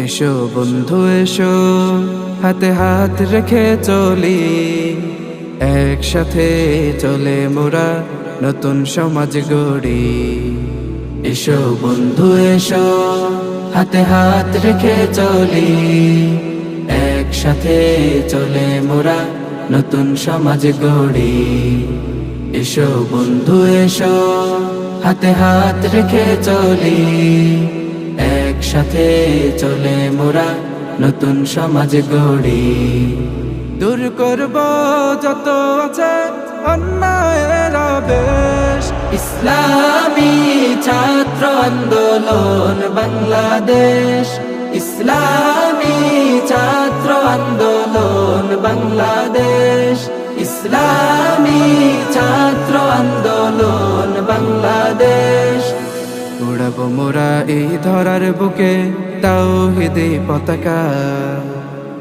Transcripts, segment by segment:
এসো বন্ধু এসো, হাতে হাত রেখে চলি, একসাথে চলে মোরা নতুন সমাজ গড়ি। এসো বন্ধু এসো, হাতে হাত রেখে চলি, একসাথে চলে মোরা নতুন সমাজ গড়ি। এসো বন্ধু এসো, হাতে হাত রেখে চলি, একসাথে চলে মোরা নতুন সমাজ গড়ি। দূর করব যত আছে অন্যায়ের আবেশ, ইসলামী ছাত্র আন্দোলন বাংলাদেশ, ইসলামী ছাত্র আন্দোলন বাংলাদেশ, ইসলামী ছাত্র আন্দোলন বাংলাদেশ। উড়াবো মোরা এই ধরার বুকে তাওহীদি পতাকা,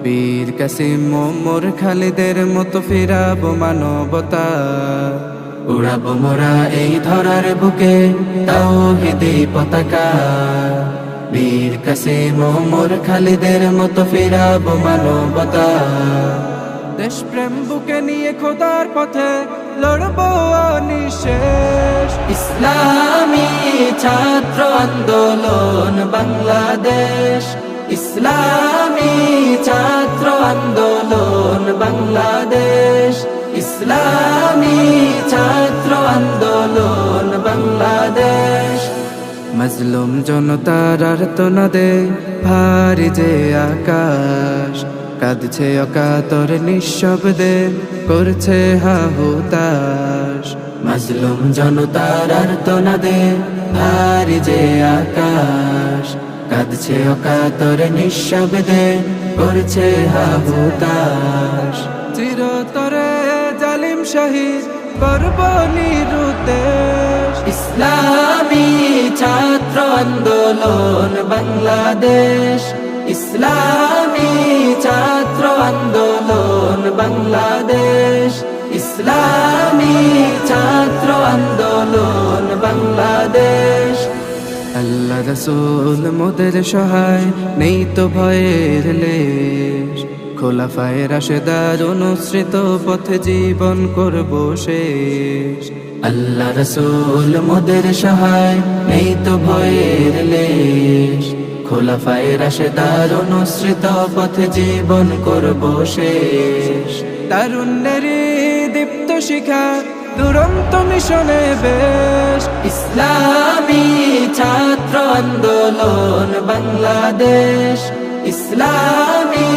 বীর কাসিম মোর খালিদের মতো ফিরাবো মানবতা। উড়াবো মোরা এই ধরার বুকে তাওহীদি পতাকা, বীর কাসিম মোর খালিদের মতো ফিরাবো মানবতা। দেশপ্রেম বুকে নিয়ে খোদার পথে লড়বো অনিশেষ, ইসলামী ছাত্র আন্দোলন বাংলাদেশ, ইসলামী ছাত্র আন্দোলন বাংলাদেশ, ইসলামী ছাত্র আন্দোলন বাংলাদেশ। মজলুম জনতার আর্তনাদে ভারী যে আকাশ, কাঁদছে অকাতর নিঃশব্দে করছে হাহুতাশ। মজলুম জনতার আর্তনাদে ভারী যে আকাশ, কাঁদছে অকাতর নিঃশব্দে করছে হাহুতাশ। চিরতরে জালিম শহীদ করব নিরুদ্দেশ, ইসলামী ছাত্র আন্দোলন বাংলাদেশ, ইসলামী ছাত্র আন্দোলন বাংলাদেশ, ইসলামী ছাত্র আন্দোলন বাংলাদেশ। আল্লাহ রাসূল মোদের সহায় নেই তো ভয়ের লেশ, খোলাফায়ে রাশেদার অনুসৃত পথে জীবন করব শেষ। আল্লাহ রাসূল মোদের সহায় নেই তো ভয়ের লেশ, খোলাফায়ে রাশেদার অনুসৃত পথে জীবন করব শেষ। তারুণ্যের দীপ্ত শিখা দুরন্ত মিশনে বেশ, ইসলামী ছাত্র আন্দোলন বাংলাদেশ, ইসলামী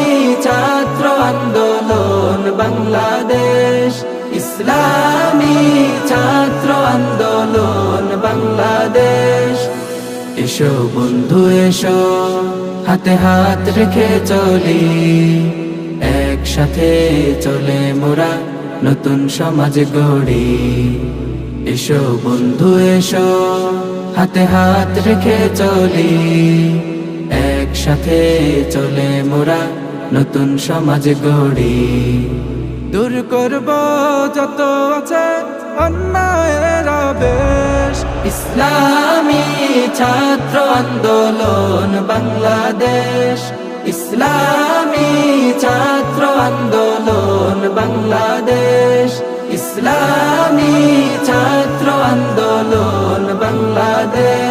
ছাত্র আন্দোলন বাংলাদেশ, ইসলামী ছাত্র আন্দোলন বাংলাদেশ। এসো বন্ধু এসো, হাতে হাত রেখে চলি, একসাথে চলে মোরা নতুন সমাজ গড়ি। এসো বন্ধু এসো, হাতে হাত রেখে চলি, একসাথে চলে মোরা নতুন সমাজ গড়ি। দূর করব যত আছে অন্যায়ের আবেশ, ইসলামী ছাত্র আন্দোলন বাংলাদেশ, ইসলামী ছাত্র আন্দোলন বাংলাদেশ, ইসলামী ছাত্র আন্দোলন বাংলাদেশ।